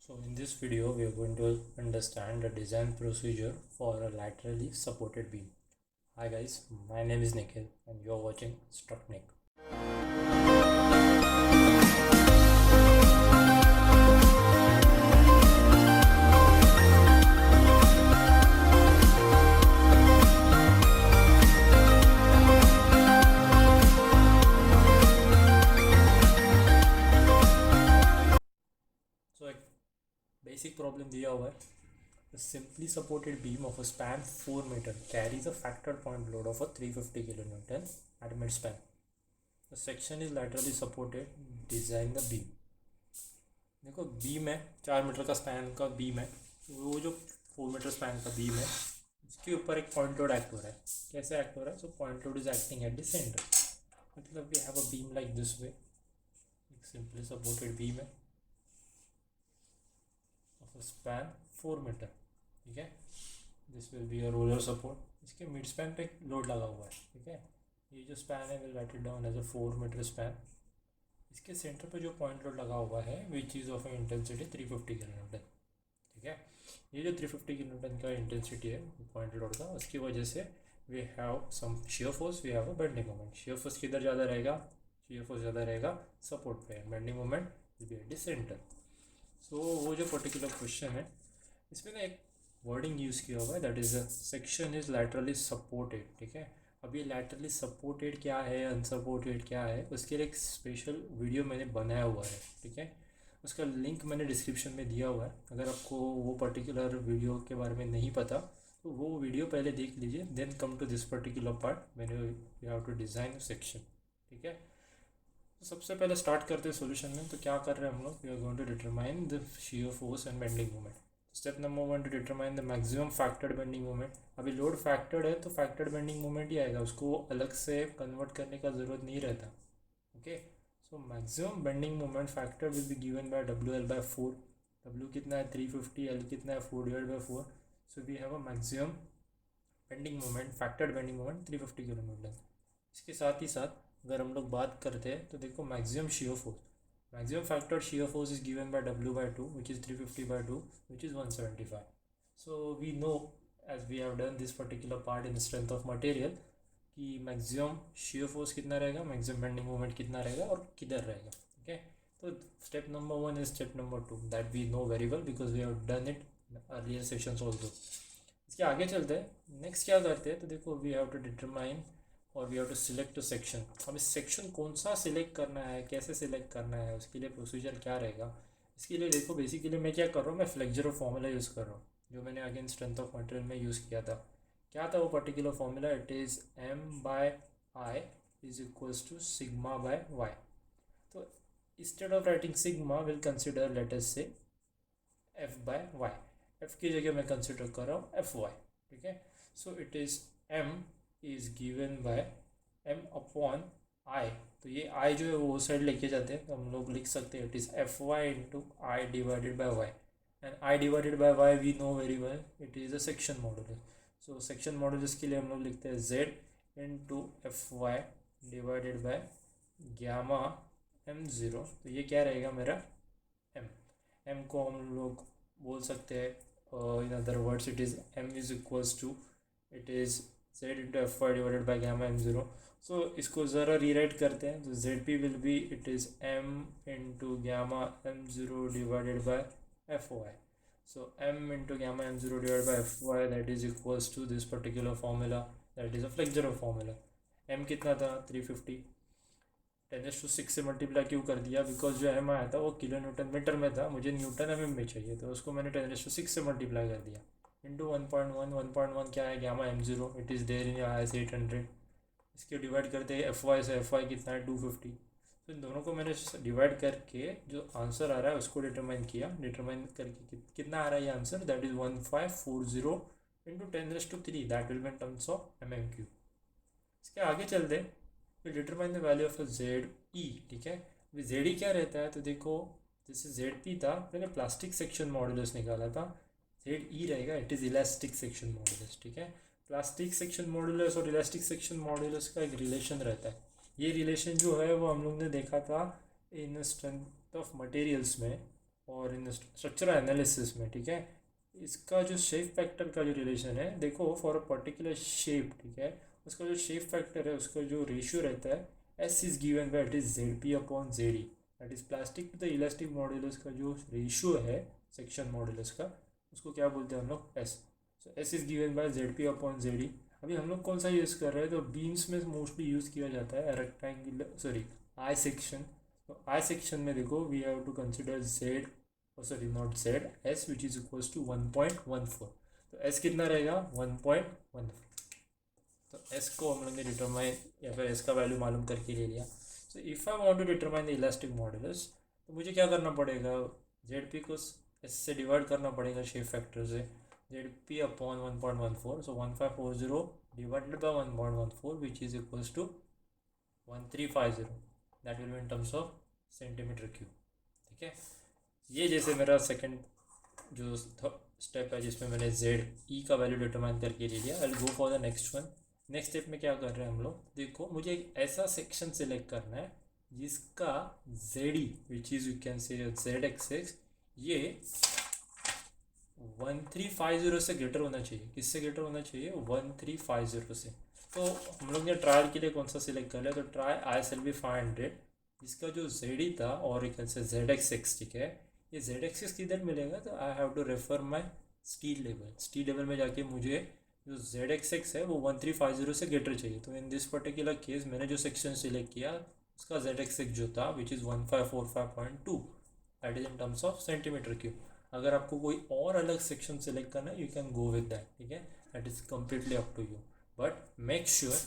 So in this video we are going to understand the design procedure for a laterally supported beam. Hi guys, my name is Nikhil and you are watching Strucknick. So एक basic problem दिया हुआ है. A simply supported beam of a span 4 meter carries a factored point load of a 350 kilonewton at mid-span. The section is laterally supported. Design the beam. देखो beam है 4 metre का span का beam है. वो जो 4 मीटर स्पैन का beam है इसके ऊपर एक पॉइंट लोड एक्ट हो रहा है. कैसे एक्ट हो रहा है? So point load is acting at the centre. मतलब we have a beam like this way. एक सिंपली सपोर्टेड बीम है ऑफ अ स्पैन 4 मीटर. ठीक है, this will be a roller support. इसके मिड स्पैन पे लोड लगा हुआ है. ठीक है, ये जो स्पैन है will write it down as a 4 metre span. इसके सेंटर पे जो पॉइंट लोड लगा हुआ है which is of intensity 350 kilonewton. ठीक है, ये जो 350 किलोन्यूटन का इंटेंसिटी है पॉइंट लोड का, उसकी वजह से we have some shear force, we have a bending moment. Shear force किधर ज़्यादा रहेगा? शियर फोर्स ज़्यादा रहेगा सपोर्ट पे. Bending moment will be at the centre. So वो जो पर्टिकुलर क्वेश्चन है इसमें ना एक वर्डिंग यूज़ किया हुआ है, that is a section is laterally supported. ठीक है, अब ये लैटरली सपोर्टेड क्या है, अनसपोर्टेड क्या है, उसके लिए एक स्पेशल वीडियो मैंने बनाया हुआ है. ठीक है, उसका लिंक मैंने डिस्क्रिप्शन में दिया हुआ है. अगर आपको वो पर्टिकुलर वीडियो के बारे में नहीं पता तो वो वीडियो पहले देख लीजिए, then come to this particular part when you have to design section. ठीक है, तो सबसे पहले स्टार्ट करते हैं सॉल्यूशन में. तो क्या कर रहे हैं हम लोग? We are going to determine the shear force and bending moment. Step number 1 to determine the maximum factored bending moment. अभी लोड फैक्टर्ड है तो फैक्टर्ड बेंडिंग मोमेंट ही आएगा, उसको अलग से कन्वर्ट करने का ज़रूरत नहीं रहता. Okay, so maximum bending moment factor will be given by WL/4. W कितना है? 350. L कितना है? 4/4. So we have a maximum bending moment, factored bending moment 350 kilonewton. इसके साथ ही साथ अगर हम लोग बात करते हैं तो देखो maximum shear force, maximum factor shear force is given by W/2 which is 350/2 which is 175. So we know as we have done this particular part in strength of material कि maximum shear force कितना रहेगा, maximum bending moment कितना रहेगा और किधर रहेगा. okay, तो step number 1 is step number 2 that we know very well because we have done it in earlier sessions also. इसके आगे चलते हैं. नेक्स्ट क्या करते हैं तो देखो वी हैव टू डिटरमाइन और we have to select section. अब इस सेक्शन कौन सा सिलेक्ट करना है, कैसे सिलेक्ट करना है, उसके लिए प्रोसीजर क्या रहेगा. इसके लिए देखो बेसिकली मैं क्या कर रहा हूँ, मैं फ्लेक्सर फॉर्मूला यूज़ कर रहा हूँ जो मैंने अगेन स्ट्रेंथ ऑफ मटेरियल में यूज़ किया था. क्या था वो particular formula? It is M/I is equals to सिग्मा/Y. तो instead of writing sigma will consider let us say F/Y. F की जगह मैं कंसिडर कर रहा हूँ Fy. ठीक है, सो it is M is given by M/I. तो ये I जो है वो साइड लेके जाते हैं तो हम लोग लिख सकते हैं it is Fy into I divided by Y. And I divided by Y we know very well it is a section modulus. So section modulus के लिए हम लोग लिखते हैं Z into Fy divided by gamma M0. तो ये क्या रहेगा मेरा M को हम लोग बोल सकते हैं in other words it is M is equals to it is Z into Fy divided by gamma M0. सो इसको ज़रा रीराइट करते हैं तो ZP will be it is M into gamma M0 divided by Fy. So M into gamma M0 divided by Fy that is equals to this particular formula that is a flexure formula. M कितना था? 350. 10⁶ से multiply क्यों कर दिया? Because जो M आया था वो किलो न्यूटन मीटर में था, मुझे न्यूटन MM में चाहिए तो उसको मैंने 10⁶ से मल्टीप्लाई कर दिया. इंटू 1.1 क्या है? Gamma M0 it is there in IS 800. इसके डिवाइड करते हैं Fy से. Fy कितना है? 250. तो इन दोनों को मैंने डिवाइड करके जो आंसर आ रहा है उसको डिटरमाइन किया. डिटरमाइन करके कितना आ रहा है ये answer? That is 1540 into 10⁻³ that will be in terms of mm³. इसके आगे चलते फिर determine the value of ZE. ठीक है, अभी ZE क्या रहता है तो देखो जैसे ZP था मैंने प्लास्टिक सेक्शन मॉडुलस निकाला था, ZE रहेगा it is elastic section modulus. ठीक है, प्लास्टिक सेक्शन मॉडुलस और इलास्टिक सेक्शन मॉडुलस का एक रिलेशन रहता है. ये रिलेशन जो है वो हम लोग ने देखा था इन स्ट्रेंथ ऑफ मटेरियल्स में. और इन स्ट्रक्चरल एनालिसिस में, ठीक है, इसका जो शेप फैक्टर का जो रिलेशन है, देखो फॉर अ पर्टिकुलर शेप, ठीक है, उसका जो शेप फैक्टर है उसका जो रेशियो रहता है S is given by it is Z P upon Z E, that is plastic to the elastic modulus का जो रेशियो है सेक्शन मॉड्यूलस का, उसको क्या बोलते हैं हम लोग, S. So S is given by Z P upon Z E. अभी हम लोग कौन सा यूज़ कर रहे हैं, तो बीम्स में मोस्टली यूज़ किया जाता है रेक्टेंगुलर, सॉरी, आई सेक्शन। तो आई सेक्शन में देखो we have to consider Z, sorry not Z, S which is equals to 1.14। तो एस कितना रहेगा, 1.14। तो एस को हम लोग ने डिटरमाइन या फिर एस का वैल्यू मालूम करके ले लिया। So if I want to determine the elastic modulus, तो मुझे क्या करना पड़ेगा, जेड पी को एस से डिवाइड करना पड़ेगा शेप फैक्टर से, Z P upon 1.14। So 1540 divided by 1.14 which is equals to 1350, that will be in terms of centimetre cube, ठीक है। ये जैसे मेरा सेकंड जो स्टेप है जिसमें मैंने जेड ई का वैल्यू डिटरमाइन करके ले लिया। I will go for the next one. Next step में क्या कर रहे हैं हम लोग, देखो मुझे एक ऐसा सेक्शन सिलेक्ट करना है जिसका Z E which is you can say Z excess ये 1350 से ग्रेटर होना चाहिए। किससे ग्रेटर होना चाहिए, 1350 से। तो हम लोग ने ट्रायल के लिए कौन सा सिलेक्ट कर लिया, तो try I S L B 500, जिसका जो जेड ई था और एक से जेड एक्स एक्स, ठीक है। ये जेड एक्सिस किधर मिलेगा, तो I have to refer my steel level. Steel level में जाके मुझे जो जेड एक्स एक्स है वो 1350 से ग्रेटर चाहिए। तो इन दिस पर्टिकुलर केस मैंने जो सेक्शन सिलेक्ट किया उसका जेड एक्स एक्स जो था which is 1545.2, that is in terms of centimetre cube. अगर आपको कोई और अलग सेक्शन सिलेक्ट करना है you can go with that, ठीक है, that is completely up to you, but make sure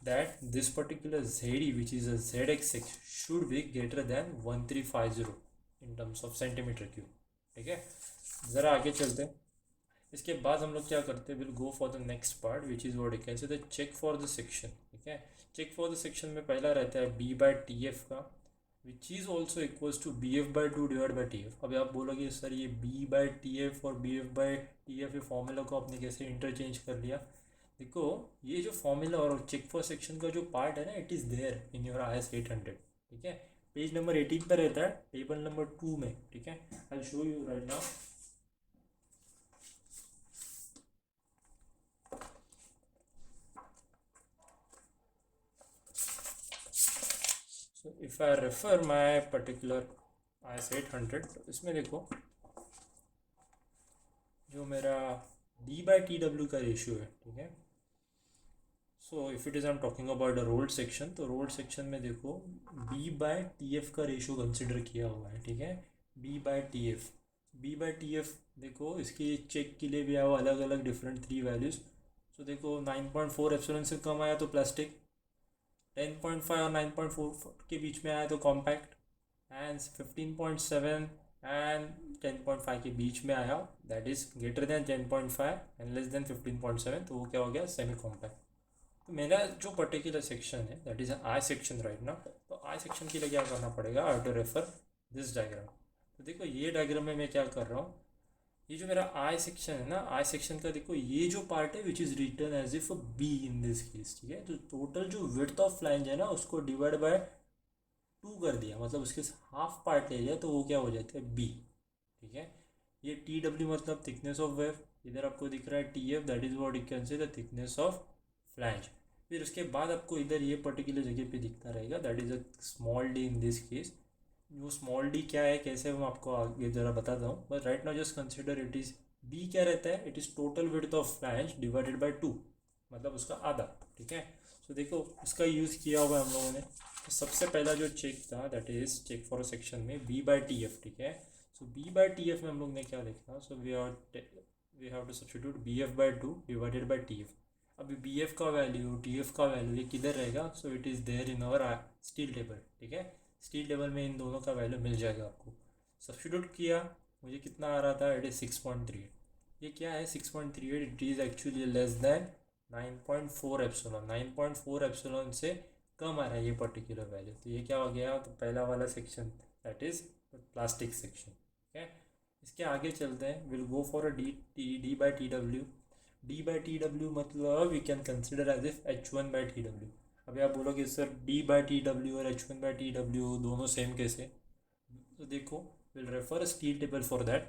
that this particular ZE which is a ZXX should be greater than 1350 in terms of centimeter cube, ठीक है। ज़रा आगे चलते हैं। इसके बाद हम लोग क्या करते हैं, will go for the next part which is what you can say the check for the section, ठीक है। चेक फॉर द सेक्शन में पहला रहता है बी बाय टी एफ का which is also equals to B F by 2 divide by T F. अभी आप बोलोगे सर ये बी बाई टी एफ और B F by T F ये फॉर्मूला को आपने कैसे इंटरचेंज कर लिया। देखो ये जो फॉर्मूला और चेक फॉर सेक्शन का जो पार्ट है ना, it is there in your IS 800, ठीक है। पेज नंबर 18 पर रहता है, टेबल नंबर 2 में, ठीक है। I will show you right now. So if I refer my particular IS 800, तो इसमें देखो जो मेरा डी बाई टी डब्ल्यू का रेशियो है, ठीक है। So if it is I am talking about the rolled section, तो रोल्ड सेक्शन में देखो बी बाय टी एफ का रेशियो कंसिडर किया हुआ है, ठीक है। B by T F, B by T F देखो इसकी चेक के लिए भी आया अलग अलग डिफरेंट 3 वैल्यूज़। सो देखो 9.4 एप्सिलॉन से कम आया तो प्लास्टिक, 10.5 और 9.4 के बीच में आया तो कॉम्पैक्ट, एंड 15.7 एंड 10.5 के बीच में आया that is greater than 10.5 and less than 15.7, तो वो क्या हो गया, सेमी कॉम्पैक्ट। तो मेरा जो पर्टिकुलर सेक्शन है that is I section right ना, तो आई सेक्शन के लिए क्या करना पड़ेगा, I have to refer this diagram. तो देखो ये डायग्राम में मैं क्या कर रहा हूँ, ये जो मेरा आई सेक्शन है ना, आई सेक्शन का देखो ये जो पार्ट है which is written as if B in this case, ठीक है। तो टोटल जो विड्थ ऑफ फ्लैंज है ना उसको डिवाइड बाय 2 कर दिया, मतलब उसके हाफ पार्ट ले लिया, तो वो क्या हो जाता है बी, ठीक है। ये टी डब्ल्यू मतलब थिकनेस ऑफ वेव, इधर आपको दिख रहा है T F, that is what you can say the thickness of flange. फिर उसके बाद आपको इधर ये पर्टिकुलर जगह पे दिखता रहेगा that is a small D in this case. वो स्मॉल डी क्या है कैसे मैं आपको आगे ज़रा बताता हूँ, but right now just consider it is B क्या रहता है, it is total width of flange divided by 2, मतलब उसका आधा, ठीक है। सो देखो इसका यूज़ किया हुआ है हम लोगों ने। तो सबसे पहला जो चेक था that is check for a section में बी बाय टी एफ, ठीक है। So B by T F में हम लोग ने क्या देखा, so we have to substitute B F by 2 divided by T F. अभी बी एफ का वैल्यू टी एफ का वैल्यू ये किधर रहेगा, so it is there in our steel table, ठीक है। स्टील टेबल में इन दोनों का वैल्यू मिल जाएगा आपको। सब्स्टिट्यूट किया, मुझे कितना आ रहा था, इट इज़ 6.38। ये क्या है 6.38, it is actually less than 9.4 epsilon, 9.4 epsilon से कम आ रहा है ये पर्टिकुलर वैल्यू। तो ये क्या हो गया, तो पहला वाला section that is plastic section, ठीक है। इसके आगे चलते हैं, will go for a D by T W. D by T W मतलब we can consider as if H1 by T W. अभी आप बोलोगे sir D by T W और H1 बाई टी डब्ल्यू दोनों सेम कैसे, तो देखो we'll refer a steel table for that.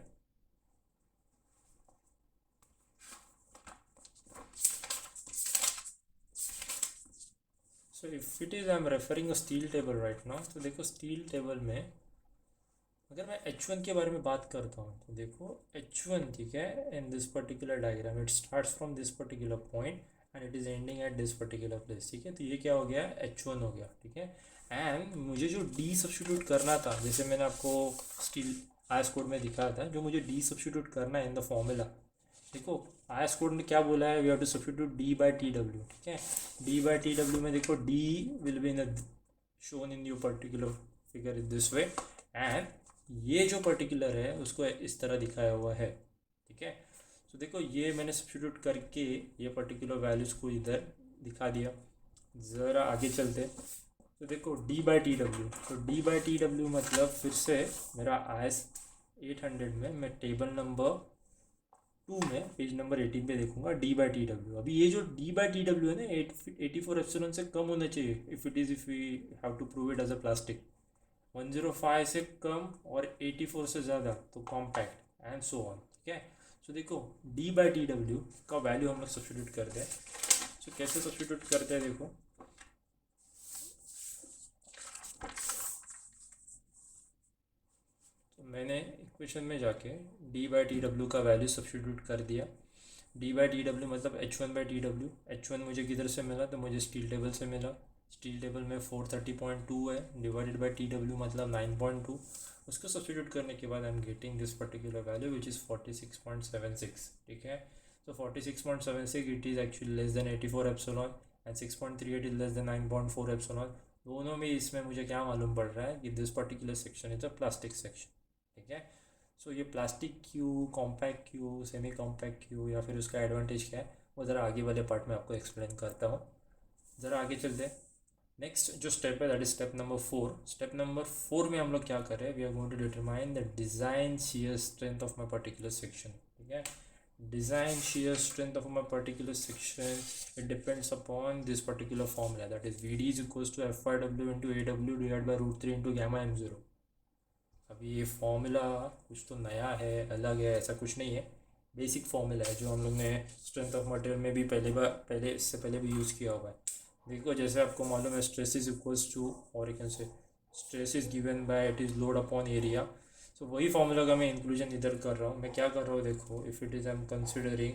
So if it is I'm referring a steel table right now, तो देखो steel table में अगर मैं H1 के बारे में बात करता हूँ तो देखो H1 ठीक है, इन this particular diagram it starts from this particular point and it is ending at this particular place, ठीक है। तो ये क्या हो गया, H1 हो गया, ठीक है। एंड मुझे जो डी सब्स्टिट्यूट करना था, जैसे मैंने आपको स्टील आयस कोड में दिखाया था, जो मुझे डी सब्स्टिट्यूट करना है इन द फॉर्मूला, देखो आयस कोड ने क्या बोला है, we have to substitute D by T W, ठीक है। डी बाई टी डब्ल्यू में देखो D will be in shown in your particular figure in this way, and ये जो पर्टिकुलर है उसको इस तरह दिखाया हुआ है, ठीक है। तो देखो ये मैंने सब्स्टिट्यूट करके ये पर्टिकुलर वैल्यूज़ को इधर दिखा दिया। ज़रा आगे चलते, तो देखो डी बाई टी डब्ल्यू, तो डी बाई टी डब्ल्यू मतलब फिर से मेरा आयस 800 में मैं टेबल नंबर 2 में पेज नंबर 18 पे देखूंगा डी बाई टी डब्ल्यू। अभी ये जो डी बाई टी डब्ल्यू है ना 84 एप्सिलॉन से कम होना चाहिए if we have to prove it as a plastic. 105 से कम और 84 से ज़्यादा तो कॉम्पैक्ट एंड सो ऑन, ठीक है। सो देखो डी बाई टी डब्ल्यू का वैल्यू हम लोग सब्स्टिट्यूट करते हैं। सो कैसे सब्स्टिट्यूट करते हैं, देखो तो मैंने इक्वेशन में जाके डी बाई टी डब्ल्यू का वैल्यू सब्स्टिट्यूट कर दिया। डी बाई टी डब्ल्यू मतलब H1 by T W. H1 मुझे किधर से मिला, तो मुझे स्टील टेबल से मिला। स्टील टेबल में 430.2 है, डिवाइडेड बाई टी डब्ल्यू मतलब 9.2। उसको सब्स्टिट्यूट करने के बाद I am getting this particular value which is 46.76, ठीक है। तो 46.76 it is actually less than 84 epsilon and 6.38 is less than 9.4 epsilon. दोनों में इसमें मुझे क्या मालूम पड़ रहा है कि this particular section is a plastic section, ठीक है। सो ये प्लास्टिक क्यों, कॉम्पैक्ट क्यों, सेमी कॉम्पैक्ट क्यों, या फिर उसका एडवांटेज क्या है, वो ज़रा आगे वाले पार्ट में आपको एक्सप्लेन करता हूँ। ज़रा आगे चलते हैं। नेक्स्ट जो स्टेप है that is step number 4। Step number 4 में हम लोग क्या कर रहे हैं, we are going to determine the design shear strength of my particular section, ठीक है। Design shear strength of my particular section it depends upon this particular formula that is V D is equals to F Y W into A W divide by √3 into gamma m0। अभी ये formula कुछ तो नया है, अलग है, ऐसा कुछ नहीं है। बेसिक फॉर्मूला है जो हम लोग ने स्ट्रेंथ ऑफ मटेरियल में भी पहले इससे पहले भी यूज़ किया हुआ है। देखो जैसे आपको मालूम है स्ट्रेस इज इक्वल्स टू, और एक से stress is given by it is load upon area. So वही फॉर्मूला का मैं इंक्लूजन इधर कर रहा हूँ। मैं क्या कर रहा हूँ, देखो if it is I am considering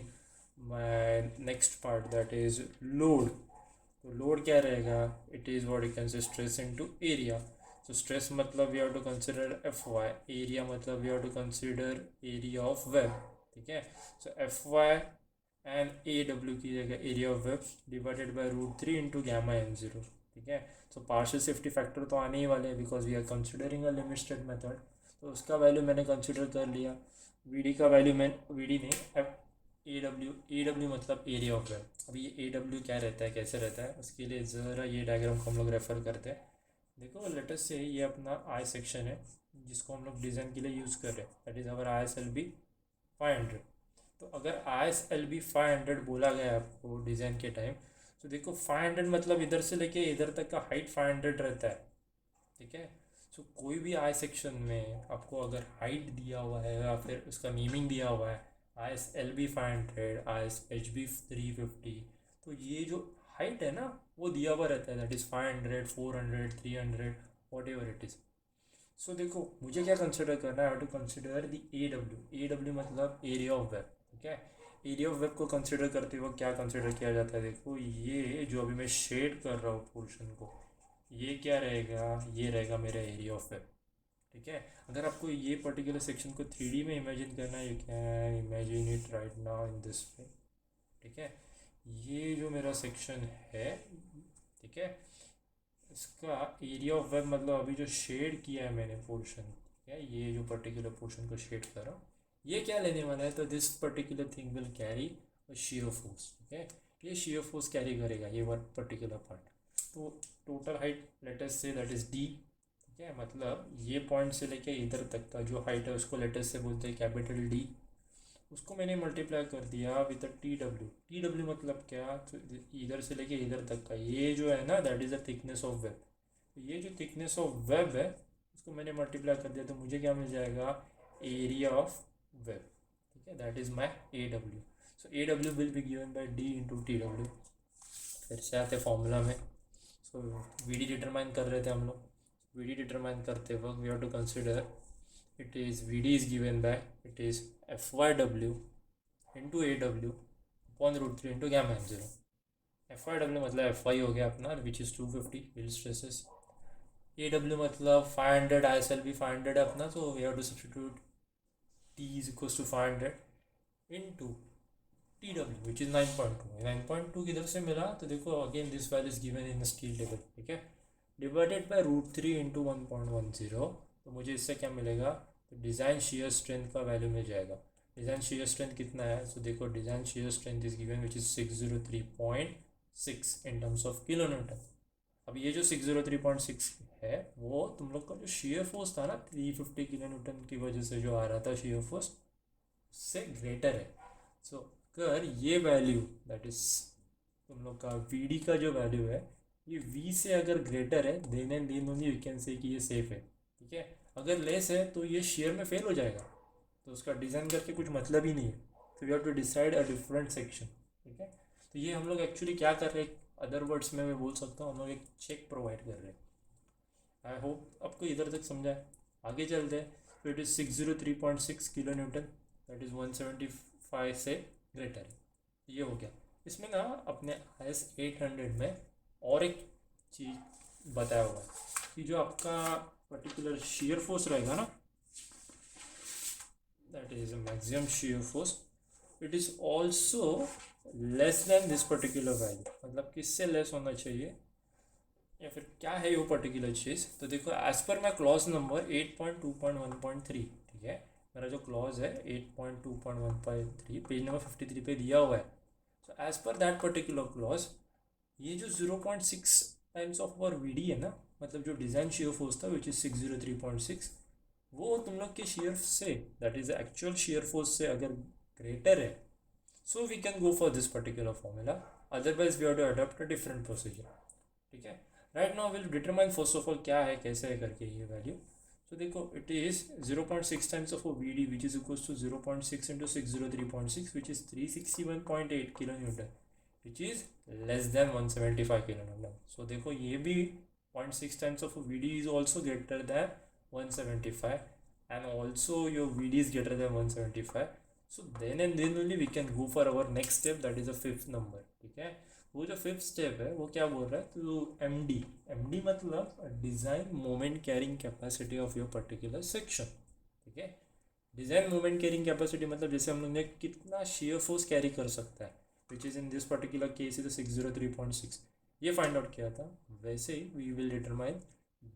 my next part that is load. तो लोड क्या रहेगा, it is what you can से stress into area. So stress मतलब we have to consider Fy, area मतलब we have to consider area of web, ठीक है। So Fy and AW की जगह area of web divided by √3 into gamma m0, ठीक है। So partial safety factor तो आने ही वाले हैं because we are considering a limit state method। तो उसका वैल्यू मैंने कंसिडर कर लिया। VD का वैल्यू मैं VD नहीं AW मतलब एरिया ऑफ वेब। अभी ये AW क्या रहता है, कैसे रहता है, उसके लिए ज़रा ये डायग्राम को हम लोग रेफ़र करते हैं। देखो लेटेस्ट से ये अपना आई सेक्शन है जिसको हम लोग डिज़ाइन के लिए यूज़ कर रहे हैं, दैट इज़ अवर ISLB 500। तो अगर ISLB 500 बोला गया आपको डिज़ाइन के टाइम, तो देखो 500 मतलब इधर से लेके इधर तक का हाइट 500 रहता है, ठीक है। सो कोई भी आई सेक्शन में आपको अगर हाइट दिया हुआ है या फिर उसका नेमिंग दिया हुआ है ISLB 500, ISHB 350, तो ये जो हाइट है ना वो दिया हुआ रहता है, that is 500, 400, 300, whatever it is. So देखो मुझे क्या कंसिडर करना है, I have to consider the AW मतलब एरिया ऑफ वेब, ठीक है। एरिया ऑफ वेब को कंसिडर करते वक्त क्या कंसिडर किया जाता है, देखो ये जो अभी मैं शेड कर रहा हूँ पोर्शन को, ये क्या रहेगा, ये रहेगा मेरा एरिया ऑफ वेब, ठीक है। अगर आपको ये पर्टिकुलर सेक्शन को 3D में इमेजिन करना है, you can imagine it right now in this way, ठीक है। ये जो मेरा सेक्शन है, ठीक है, इसका एरिया ऑफ वेब मतलब अभी जो शेड किया है मैंने पोर्शन, ठीक है, ये जो पर्टिकुलर पोर्शन को शेड कर रहा हूँ, ये क्या लेने वाला है, तो this particular thing will carry shear force, ठीक है। ये शियर फोर्स कैरी करेगा ये वन पर्टिकुलर पार्ट। तो टोटल हाइट लेटेस्ट से दैट इज़ डी, ठीक है, मतलब ये पॉइंट से लेके इधर तक का जो हाइट है उसको लेटेस्ट से बोलते हैं कैपिटल डी। उसको मैंने मल्टीप्लाई कर दिया विद टी डब्ल्यू मतलब क्या, तो इधर से लेके इधर तक का ये जो है ना that is the thickness of web. तो ये जो थिकनेस ऑफ वेब है उसको मैंने मल्टीप्लाई कर दिया तो मुझे क्या मिल जाएगा, एरिया ऑफ वेब, ठीक है, that is my A W. So A W will be given by D into T W. फिर से आते फॉर्मूला में. सो वी डी डिटरमाइन कर रहे थे हम लोग. वी डी डिटरमाइन करते वक्त we have to consider it is VD is given by it is FYW into AW upon root 3 into gamma m0. FYW मतलब FY हो गया अपना which is 250 yield stresses. AW मतलब 500 ISLB 500 है अपना, so we have to substitute T is equals to 500 into TW which is 9.2. 9.2 किधर से मिला तो देखो again this value is given in the steel table, ठीक है, divided by root 3 into 1.10. तो मुझे इससे क्या मिलेगा, तो डिज़ाइन शेयर स्ट्रेंथ का वैल्यू मिल जाएगा. डिज़ाइन शेयर स्ट्रेंथ कितना है, सो देखो design shear strength is given which is 603.6 in terms of kilo Newton. अब ये जो 603.6 है वो तुम लोग का जो शेयर फोर्स था ना 350 किलो न्यूटन की वजह से जो आ रहा था शेयर फोर्स, उससे ग्रेटर है. सो अगर ये वैल्यू दैट इज तुम लोग का वी का जो वैल्यू है ये वी से अगर ग्रेटर है then and then only we can say कि ये सेफ है, ठीक है. अगर लेस है तो ये शेयर में फेल हो जाएगा, तो उसका डिज़ाइन करके कुछ मतलब ही नहीं है. तो we have to decide a different section, ठीक है. तो ये हम लोग एक्चुअली क्या कर रहे हैं, अदर वर्ड्स में मैं बोल सकता हूँ हम लोग एक चेक प्रोवाइड कर रहे हैं. आई होप आपको इधर तक समझा है. आगे चलते हैं. तो it is 603.6 kilo Newton that is 175 से ग्रेटर है. ये हो गया. इसमें ना अपने IS 800 में और एक चीज़ बताया हुआ है कि जो आपका पर्टिकुलर shear फोर्स रहेगा ना, that is maximum shear force, it is also less than this particular value. मतलब किससे लेस होना चाहिए या फिर क्या है वो पर्टिकुलर चीज़. तो देखो एज पर माई क्लॉज नंबर 8.2.1.3, ठीक है, मेरा जो क्लॉज है 8.2.1.3 पेज नंबर 53 पे दिया हुआ है. So as per that particular clause ये जो 0.6 times of our V D है ना, मतलब जो डिज़ाइन शेयर फोर्स था विच इज़ 603.6, वो तुम लोग के शेयर से that is actual shear force से अगर ग्रेटर है, so we can go for this particular formula. Otherwise we have to adopt a different procedure, ठीक है. Right now will determine first of all क्या है कैसे है करके ये वैल्यू. तो देखो it is 0.6 times of V D which is equals to 0.6 into 603.6 which is 361.8 kilo newton which is less then 175 kilo Newton. सो देखो ये भी 0.6 times of VD is also greater than 175 and also your VD is greater than 175. So then and then only we can go for our next step, that is the fifth number, ठीक है. वो जो fifth step है वो क्या बोल रहा है, तो एमडी मतलब design moment carrying capacity of your particular section, ठीक है. डिज़ाइन मोमेंट कैरिंग कैपेसिटी मतलब जैसे हम लोग ने कितना शेयर फोर्स कैरी कर सकता है which is in this particular case is 603.6, ये फाइंड आउट किया था. वैसे ही we will determine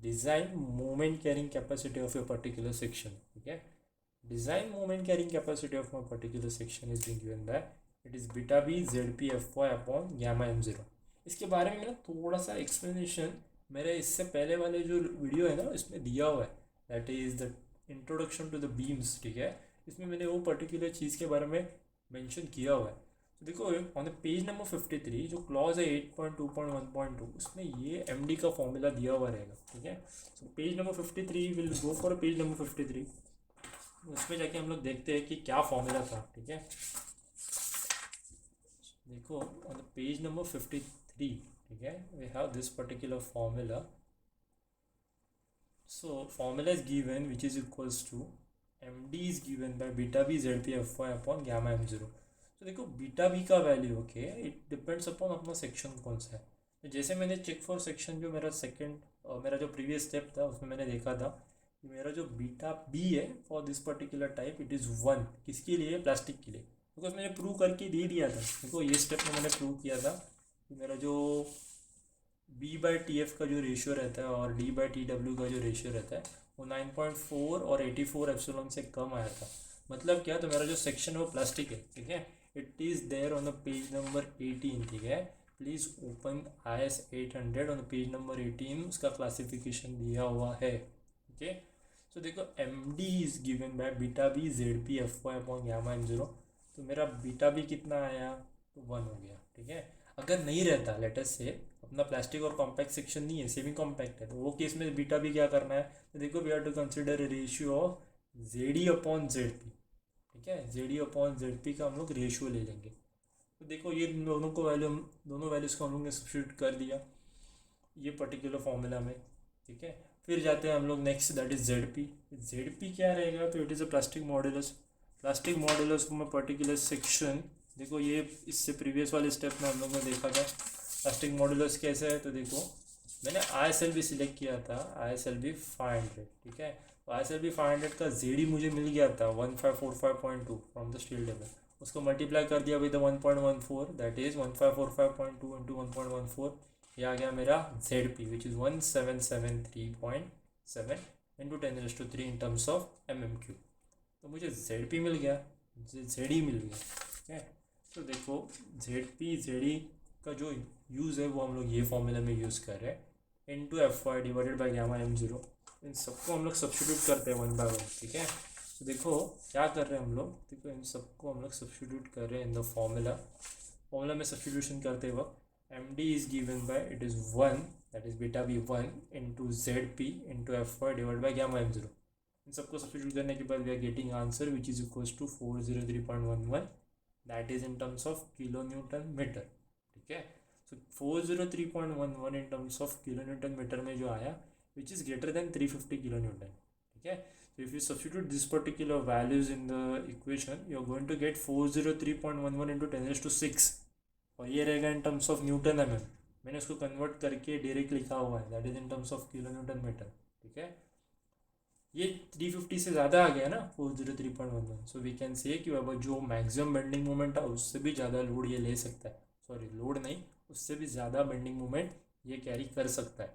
design moment carrying capacity of your particular section, ठीक है. Design moment carrying capacity of my particular section is being given by it is beta B ZP/FY upon gamma m0. इसके बारे में ना थोड़ा सा explanation मेरे इससे पहले वाले जो वीडियो है ना इसमें दिया हुआ है, that is the introduction to the beams, ठीक है. इसमें मैंने वो पर्टिकुलर चीज़ के बारे में मेंशन किया हुआ है. तो देखो ऑन द पेज नंबर 53 जो क्लॉज है 8.2.1.2 उसमें ये एमडी का फॉर्मूला दिया हुआ रहेगा, ठीक है. So page number 53 will go for page number 53. उसमें जाके हम लोग देखते हैं कि क्या फॉर्मूला था, ठीक है. देखो ऑन द पेज नंबर 53, ठीक है, we have this particular formula. So formula is given which is equals to M D is given by beta B ZP/FY upon gamma m0. तो देखो बीटा बी का value okay it depends upon अपना section कौन सा है. तो जैसे मैंने चेक फॉर सेक्शन जो मेरा सेकंड और मेरा जो प्रीवियस स्टेप था उसमें मैंने देखा था कि मेरा जो बीटा बी है for this particular type it is 1. किसके लिए, प्लास्टिक के लिए. बिकॉज मैंने प्रूव करके दे दिया था. देखो ये स्टेप में मैंने प्रूव किया था कि मेरा जो B/TF का जो रेशियो रहता है और D/TW का जो रेशियो रहता है वो 9.4 और 84 एप्सिलॉन से कम आया था. मतलब क्या, तो मेरा जो सेक्शन है वो प्लास्टिक है, ठीक है. It is there on the page number 18, ठीक है. Please open IS 800 on page number 18, उसका क्लासिफिकेशन दिया हुआ है, ओके. सो देखो MD is given by beta B ZP/FY upon gamma m0. तो मेरा बीटा बी कितना आया, तो 1 हो गया, ठीक है. अगर नहीं रहता लेट अस से अपना प्लास्टिक और कॉम्पैक्ट सेक्शन नहीं है, सेमी कॉम्पैक्ट है, तो वो केस में बीटा भी क्या करना है, तो देखो we have to consider ratio of Z D upon Z P, ठीक है, जेडी अपॉन जेड पी का हम लोग रेशियो ले लेंगे। तो देखो ये दोनों को वैल्यू, दोनों वैल्यूज़ को हम लोग ने सब्स्टिट्यूट कर दिया ये पर्टिकुलर फॉर्मूला में, ठीक है। फिर जाते हैं हम लोग next, that is Z P. Z P क्या रहेगा, तो it is a plastic modulus. Plastic modulus को मैं पर्टिकुलर सेक्शन, देखो ये इससे प्रीवियस वाले स्टेप में हम लोग ने देखा था प्लास्टिक मॉड्यूलस कैसे है, तो देखो मैंने आई एस एल भी सिलेक्ट किया था, आई एस एल भी 500, ठीक है। तो आई एस एल भी 500 का जेडी मुझे मिल गया था 1545.2 फ्रॉम द स्टील टेबल, उसको मल्टीप्लाई कर दिया विद 1.14, दैट इज 1545.2 इंटू 1.14, ये आ गया मेरा Z P which is 1773.7 into 10⁻³ in terms of mm³। तो मुझे जेड पी मिल गया, जेड ई मिल गया, ठीक है। तो देखो जेड पी जेड ई का जो यूज़ है वो हम लोग ये फॉर्मूला में यूज़ कर रहे हैं, into F Y divided by gamma m0। इन सबको हम लोग सब्स्टिट्यूट करते हैं 1 बाय 1, ठीक है। तो देखो क्या कर रहे हैं हम लोग, देखो इन सबको हम लोग सब्स्टिट्यूट कर रहे हैं इन द फॉर्मूला में सब्स्टिट्यूशन करते वक्त M D is given by it is 1, that is beta B 1 into Z P into F Y divide by gamma m0। इन सबको सब्स्टिट्यूट करने के बाद we are getting answer which is equals to 403.11, that is in terms of kilo newton metre, ठीक है। So 403.11 in terms of kilo newton metre में जो आया which is greater than 350 kilo Newton, ठीक है। So if you substitute this particular values in the equation, you are going to get 403.11 into 10⁻⁶, और ये रहेगा in terms of newton M M. मैंने उसको कन्वर्ट करके डायरेक्ट लिखा हुआ है, that is in terms of kilo newton metre, ठीक है। ये 350 से ज़्यादा आ गया ना 403.11, सो वी कैन से कि अब जो मैक्सिमम बेंडिंग मोमेंट है उससे भी ज़्यादा लोड ये ले सकता है, सॉरी लोड नहीं, उससे भी ज़्यादा बेंडिंग मोमेंट ये कैरी कर सकता है,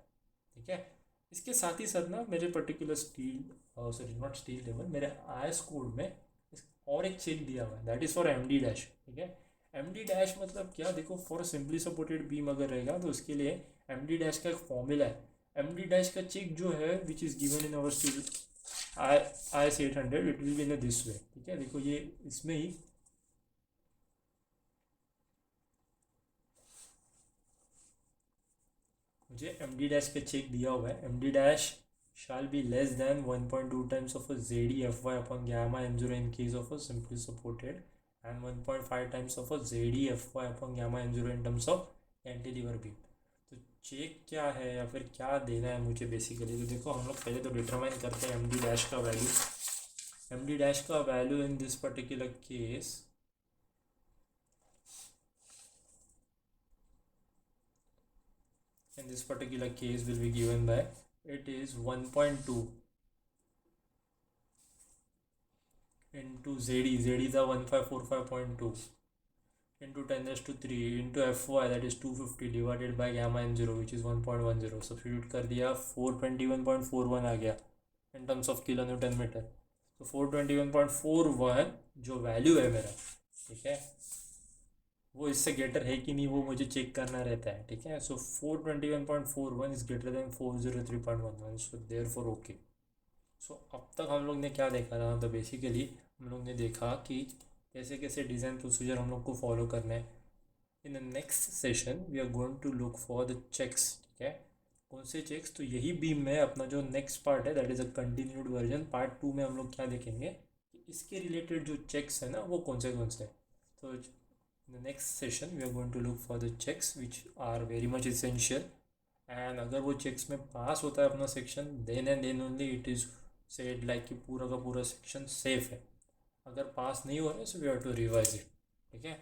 ठीक है। इसके साथ ही साथ ना मेरे particular steel, sorry not steel table, मेरे आईएस कोड में और एक चेक दिया हुआ है, that is for M D dash, ठीक है। एम डी डैश मतलब क्या, देखो फॉर सिंपली सपोर्टेड बीम अगर रहेगा तो उसके लिए एम डी डैश का एक फॉर्मूला है। एम डी डैश का चेक जो है which is given in our steel IS 800, it will be in this way, ठीक है। देखो ये इसमें ही मुझे एम डी डैश का चेक दिया हुआ है, M D dash shall be less than 1.2 times of a ZEFY upon gamma m0 in case of a simply supported, and 1.5 times of a ZEFY upon gamma m0 in terms of cantilever beam। तो check क्या है या फिर क्या देना है मुझे basically, तो देखो हम लोग पहले तो डिटरमाइन करते हैं एम डी डैश का वैल्यू। एम डी डैश का value in this particular case will be given by, it is 1.2 into ZE is 1545.2 into 10⁻³ into FY, that is 250 divided by gamma m0 which is 1.10, substitute कर दिया 421.41 आ गया in terms of kilo newton metre. तो 421.41 जो value है मेरा, ठीक है, वो इससे ग्रेटर है कि नहीं वो मुझे चेक करना रहता है, ठीक है। So 421.41 is greater than 403.11, so therefore okay. So अब तक हम लोग ने क्या देखा था, तो बेसिकली हम लोग ने देखा कि कैसे कैसे डिज़ाइन प्रोसीजर हम लोग को फॉलो करना है। In the next session we are going to look for the checks, ठीक है। कौन से चेक्स, तो यही बीम में अपना जो नेक्स्ट पार्ट है that is a continued version, part 2 में हम लोग क्या देखेंगे कि इसके रिलेटेड जो चेक्स है ना वो कौन से हैं। तो in the next session we are going to look for the checks which are very much essential, and अगर वो चेक्स में पास होता है अपना section then and then only it is said like कि पूरा का पूरा सेक्शन सेफ है। अगर पास नहीं हो रहा है so we have to revise it, ठीक है।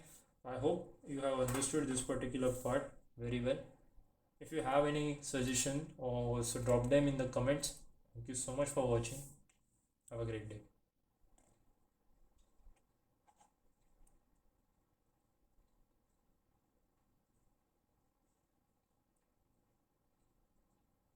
I hope you have understood this particular part very well. If you have any suggestion or so drop them in the comments. Thank you so much for watching. Have a great day.